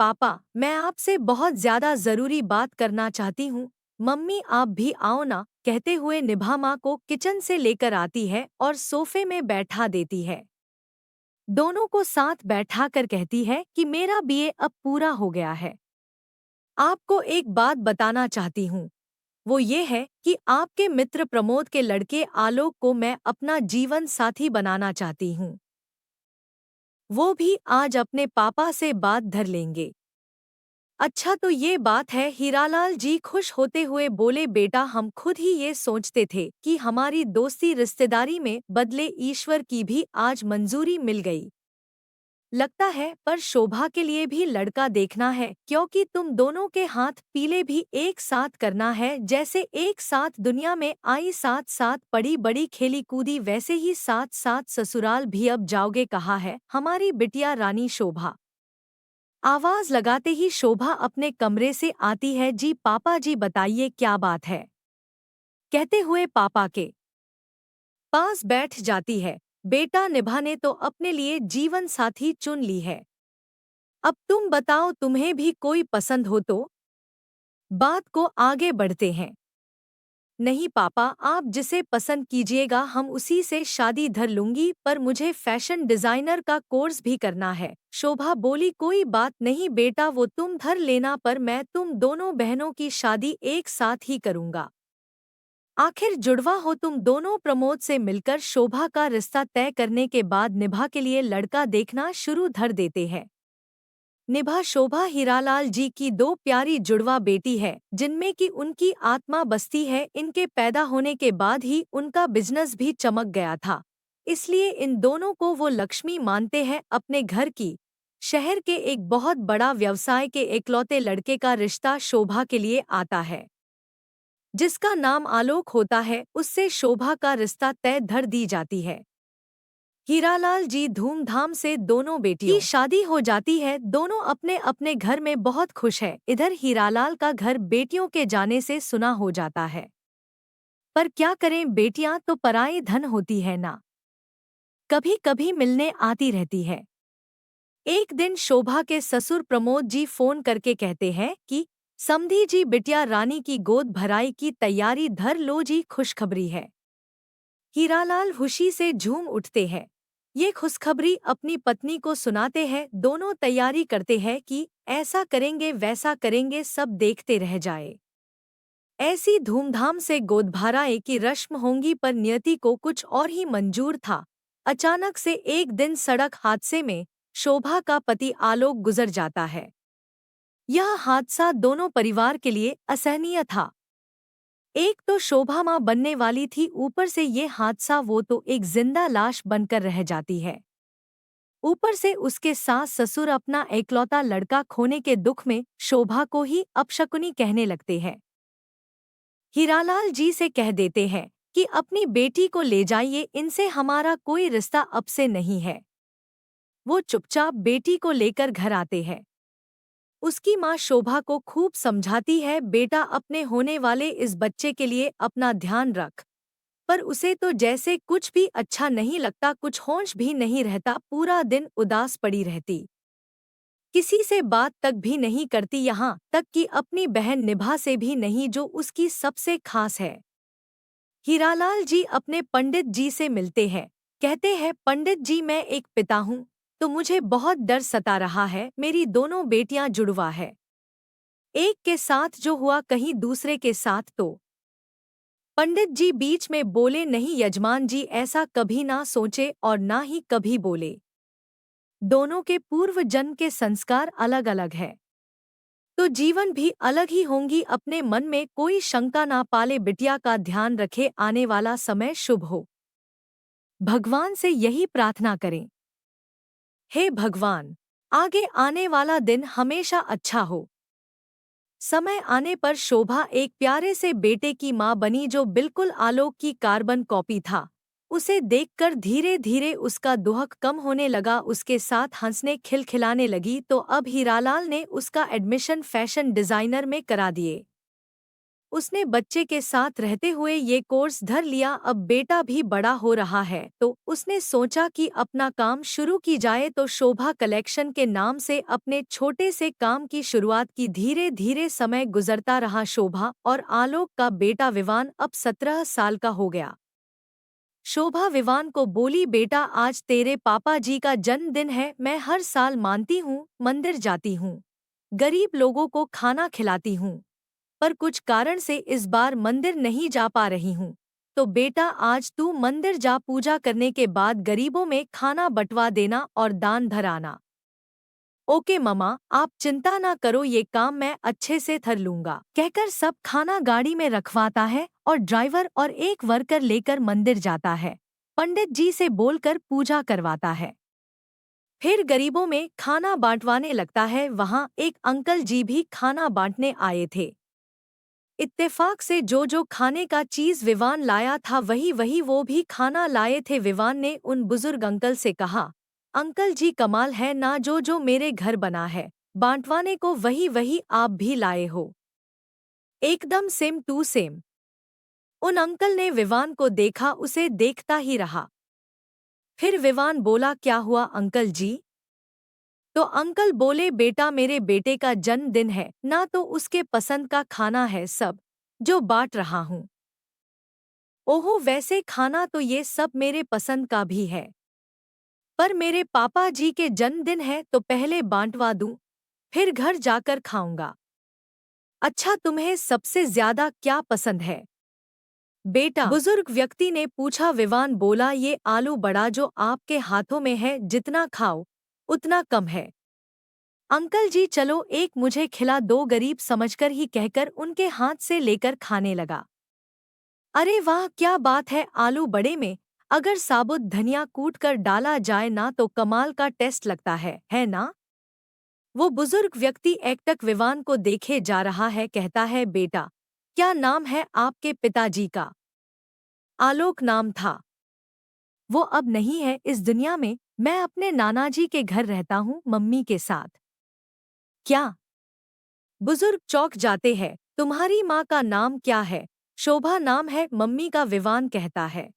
पापा, मैं आपसे बहुत ज्यादा जरूरी बात करना चाहती हूँ। मम्मी आप भी आओ ना, कहते हुए निभा माँ को किचन से लेकर आती है और सोफे में बैठा देती है। दोनों को साथ बैठाकर कहती है कि मेरा बीए अब पूरा हो गया है। आपको एक बात बताना चाहती हूँ। वो ये है कि आपके मित्र प्रमोद के लड़के आलोक को मैं अपना जीवन साथी बनाना चाहती हूँ। वो भी आज अपने पापा से बात धर लेंगे। अच्छा तो ये बात है, हीरालाल जी खुश होते हुए बोले, बेटा हम खुद ही ये सोचते थे कि हमारी दोस्ती रिश्तेदारी में बदले ईश्वर की भी आज मंजूरी मिल गई। लगता है पर शोभा के लिए भी लड़का देखना है, क्योंकि तुम दोनों के हाथ पीले भी एक साथ करना है। जैसे एक साथ दुनिया में आई, साथ साथ पड़ी बड़ी खेली कूदी, वैसे ही साथ साथ ससुराल भी अब जाओगे, कहा है हमारी बिटिया रानी शोभा। आवाज लगाते ही शोभा अपने कमरे से आती है। जी पापा जी बताइए क्या बात है, कहते हुए पापा के पास बैठ जाती है। बेटा निभा ने तो अपने लिए जीवन साथी चुन ली है, अब तुम बताओ तुम्हें भी कोई पसंद हो तो बात को आगे बढ़ते हैं। नहीं पापा, आप जिसे पसंद कीजिएगा हम उसी से शादी धर लूंगी, पर मुझे फैशन डिजाइनर का कोर्स भी करना है। शोभा बोली, कोई बात नहीं बेटा, वो तुम धर लेना, पर मैं तुम दोनों बहनों की शादी एक साथ ही करूंगा। आखिर जुड़वा हो तुम दोनों। प्रमोद से मिलकर शोभा का रिश्ता तय करने के बाद निभा के लिए लड़का देखना शुरू धर देते हैं। निभा शोभा हीरालाल जी की दो प्यारी जुड़वा बेटी है, जिनमें की उनकी आत्मा बसती है। इनके पैदा होने के बाद ही उनका बिजनेस भी चमक गया था, इसलिए इन दोनों को वो लक्ष्मी मानते हैं अपने घर की। शहर के एक बहुत बड़ा व्यवसाय के इकलौते लड़के का रिश्ता शोभा के लिए आता है, जिसका नाम आलोक होता है। उससे शोभा का रिश्ता तय धर दी जाती है। हीरालाल जी धूमधाम से दोनों बेटियों की शादी हो जाती है। दोनों अपने अपने घर में बहुत खुश है। इधर हीरालाल का घर बेटियों के जाने से सुना हो जाता है, पर क्या करें, बेटियां तो पराई धन होती है ना, कभी कभी मिलने आती रहती है। एक दिन शोभा के ससुर प्रमोद जी फोन करके कहते हैं कि समधी जी, बिटिया रानी की गोद भराई की तैयारी धर लो जी, खुशखबरी है। हीरालाल खुशी से झूम उठते हैं। ये खुशखबरी अपनी पत्नी को सुनाते हैं। दोनों तैयारी करते हैं कि ऐसा करेंगे वैसा करेंगे, सब देखते रह जाए। ऐसी धूमधाम से गोदभराई की रस्म होंगी, पर नियति को कुछ और ही मंजूर था। अचानक से एक दिन सड़क हादसे में शोभा का पति आलोक गुजर जाता है। यह हादसा दोनों परिवार के लिए असहनीय था। एक तो शोभा मां बनने वाली थी, ऊपर से ये हादसा, वो तो एक जिंदा लाश बनकर रह जाती है। ऊपर से उसके सास ससुर अपना एकलौता लड़का खोने के दुख में शोभा को ही अपशकुनी कहने लगते हैं। हीरालाल जी से कह देते हैं कि अपनी बेटी को ले जाइए, इनसे हमारा कोई रिश्ता अब से नहीं है। वो चुपचाप बेटी को लेकर घर आते हैं। उसकी माँ शोभा को खूब समझाती है, बेटा अपने होने वाले इस बच्चे के लिए अपना ध्यान रख, पर उसे तो जैसे कुछ भी अच्छा नहीं लगता, कुछ होश भी नहीं रहता, पूरा दिन उदास पड़ी रहती, किसी से बात तक भी नहीं करती, यहाँ तक कि अपनी बहन निभा से भी नहीं, जो उसकी सबसे खास है। हीरालाल जी अपने पंडित जी से मिलते हैं। कहते हैं, पंडित जी मैं एक पिता हूँ, तो मुझे बहुत डर सता रहा है। मेरी दोनों बेटियां जुड़वा है, एक के साथ जो हुआ कहीं दूसरे के साथ तो। पंडित जी बीच में बोले, नहीं यजमान जी, ऐसा कभी ना सोचे और ना ही कभी बोले। दोनों के पूर्व जन्म के संस्कार अलग अलग है, तो जीवन भी अलग ही होंगी। अपने मन में कोई शंका ना पाले, बिटिया का ध्यान रखे, आने वाला समय शुभ हो। भगवान से यही प्रार्थना करें, हे भगवान, आगे आने वाला दिन हमेशा अच्छा हो। समय आने पर शोभा एक प्यारे से बेटे की मां बनी, जो बिल्कुल आलोक की कार्बन कॉपी था। उसे देखकर धीरे धीरे उसका दुहक कम होने लगा, उसके साथ हंसने खिलखिलाने लगी। तो अब हीरालाल ने उसका एडमिशन फैशन डिजाइनर में करा दिए। उसने बच्चे के साथ रहते हुए ये कोर्स धर लिया। अब बेटा भी बड़ा हो रहा है तो उसने सोचा कि अपना काम शुरू की जाए, तो शोभा कलेक्शन के नाम से अपने छोटे से काम की शुरुआत की। धीरे धीरे समय गुजरता रहा। शोभा और आलोक का बेटा विवान अब 17 साल का हो गया। शोभा विवान को बोली, बेटा आज तेरे पापा जी का जन्मदिन है। मैं हर साल मानती हूँ, मंदिर जाती हूँ, गरीब लोगों को खाना खिलाती हूँ, पर कुछ कारण से इस बार मंदिर नहीं जा पा रही हूँ। तो बेटा आज तू मंदिर जा, पूजा करने के बाद गरीबों में खाना बंटवा देना और दान धराना। ओके मम्मा, आप चिंता ना करो, ये काम मैं अच्छे से कर लूंगा, कहकर सब खाना गाड़ी में रखवाता है और ड्राइवर और एक वर्कर लेकर मंदिर जाता है। पंडित जी से बोलकर पूजा करवाता है, फिर गरीबों में खाना बांटवाने लगता है। वहाँ एक अंकल जी भी खाना बांटने आए थे। इत्तेफाक से जो जो खाने का चीज विवान लाया था वही वही वो भी खाना लाए थे। विवान ने उन बुजुर्ग अंकल से कहा, अंकल जी कमाल है ना, जो जो मेरे घर बना है बांटवाने को वही वही आप भी लाए हो, एकदम सेम टू सेम। उन अंकल ने विवान को देखा, उसे देखता ही रहा। फिर विवान बोला, क्या हुआ अंकल जी? तो अंकल बोले, बेटा मेरे बेटे का जन्मदिन है ना, तो उसके पसंद का खाना है सब जो बांट रहा हूँ। ओहो, वैसे खाना तो ये सब मेरे पसंद का भी है, पर मेरे पापा जी के जन्मदिन है तो पहले बांटवा दूं, फिर घर जाकर खाऊंगा। अच्छा, तुम्हें सबसे ज्यादा क्या पसंद है बेटा? बुजुर्ग व्यक्ति ने पूछा। विवान बोला, ये आलू बड़ा जो आपके हाथों में है, जितना खाओ उतना कम है। अंकल जी चलो एक मुझे खिला दो, गरीब समझकर ही कहकर उनके हाथ से लेकर खाने लगा। अरे वाह, क्या बात है! आलू बड़े में अगर साबुत धनिया कूट कर डाला जाए ना तो कमाल का टेस्ट लगता है ना? वो बुजुर्ग व्यक्ति एकटक विवान को देखे जा रहा है, कहता है, बेटा क्या नाम है आपके पिताजी का? आलोक नाम था। वो अब नहीं है इस दुनिया में। मैं अपने नाना जी के घर रहता हूँ मम्मी के साथ। क्या? बुजुर्ग चौंक जाते हैं। तुम्हारी माँ का नाम क्या है? शोभा नाम है मम्मी का, विवान कहता है।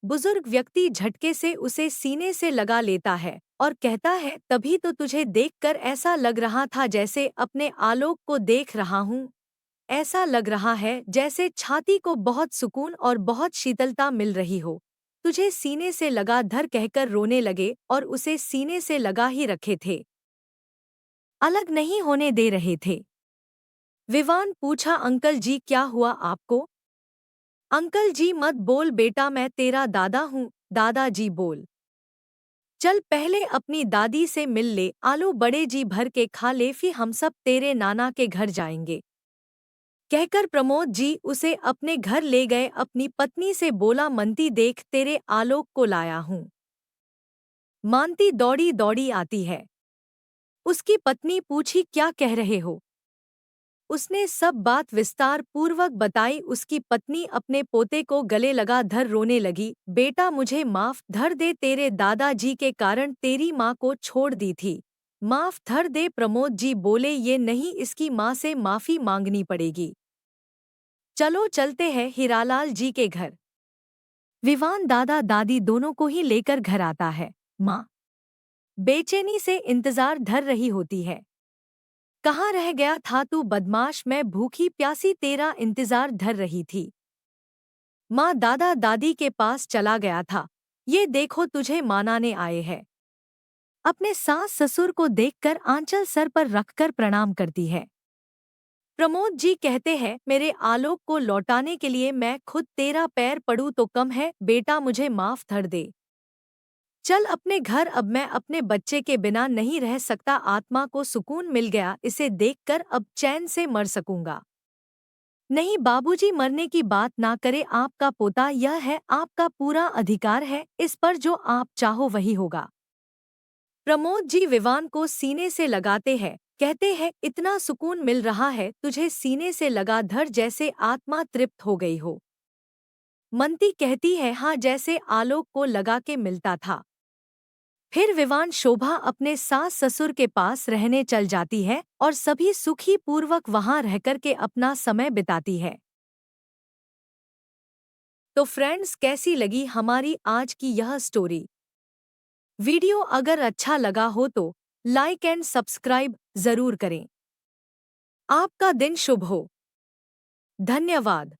बुजुर्ग व्यक्ति झटके से उसे सीने से लगा लेता है और कहता है, तभी तो तुझे देखकर ऐसा लग रहा था जैसे अपने आलोक को देख रहा हूँ। ऐसा लग रहा है जैसे छाती को बहुत सुकून और बहुत शीतलता मिल रही हो। तुझे सीने से लगा धर, कहकर रोने लगे और उसे सीने से लगा ही रखे थे, अलग नहीं होने दे रहे थे। विवान पूछा, अंकल जी क्या हुआ आपको? अंकल जी मत बोल बेटा, मैं तेरा दादा हूँ। दादाजी बोल, चल पहले अपनी दादी से मिल ले, आलू बड़े जी भर के खा ले, फिर हम सब तेरे नाना के घर जाएंगे, कहकर प्रमोद जी उसे अपने घर ले गए। अपनी पत्नी से बोला, मनती देख तेरे आलोक को लाया हूँ। मानती दौड़ी दौड़ी आती है। उसकी पत्नी पूछी, क्या कह रहे हो? उसने सब बात विस्तार पूर्वक बताई। उसकी पत्नी अपने पोते को गले लगा धर रोने लगी, बेटा मुझे माफ धर दे, तेरे दादाजी के कारण तेरी माँ को छोड़ दी थी, माफ धर दे। प्रमोद जी बोले, ये नहीं, इसकी माँ से माफी मांगनी पड़ेगी। चलो चलते हैं हीरालाल जी के घर। विवान दादा दादी दोनों को ही लेकर घर आता है। माँ बेचैनी से इंतजार धर रही होती है। कहाँ रह गया था तू बदमाश, मैं भूखी प्यासी तेरा इंतजार धर रही थी। माँ दादा दादी के पास चला गया था, ये देखो तुझे मनाने आए हैं। अपने सास ससुर को देखकर आंचल सर पर रखकर प्रणाम करती है। प्रमोद जी कहते हैं, मेरे आलोक को लौटाने के लिए मैं खुद तेरा पैर पड़ूं तो कम है, बेटा मुझे माफ धर दे। चल अपने घर, अब मैं अपने बच्चे के बिना नहीं रह सकता, आत्मा को सुकून मिल गया इसे देखकर, अब चैन से मर सकूंगा। नहीं बाबूजी, मरने की बात ना करे, आपका पोता यह है, आपका पूरा अधिकार है इस पर, जो आप चाहो वही होगा। प्रमोद जी विवान को सीने से लगाते हैं, कहते हैं, इतना सुकून मिल रहा है तुझे सीने से लगा धर, जैसे आत्मा तृप्त हो गई हो। मनती कहती है, हाँ जैसे आलोक को लगा के मिलता था। फिर विवान शोभा अपने सास ससुर के पास रहने चल जाती है और सभी सुखी पूर्वक वहां रहकर के अपना समय बिताती है। तो फ्रेंड्स, कैसी लगी हमारी आज की यह स्टोरी? वीडियो अगर अच्छा लगा हो तो लाइक एंड सब्सक्राइब जरूर करें। आपका दिन शुभ हो। धन्यवाद।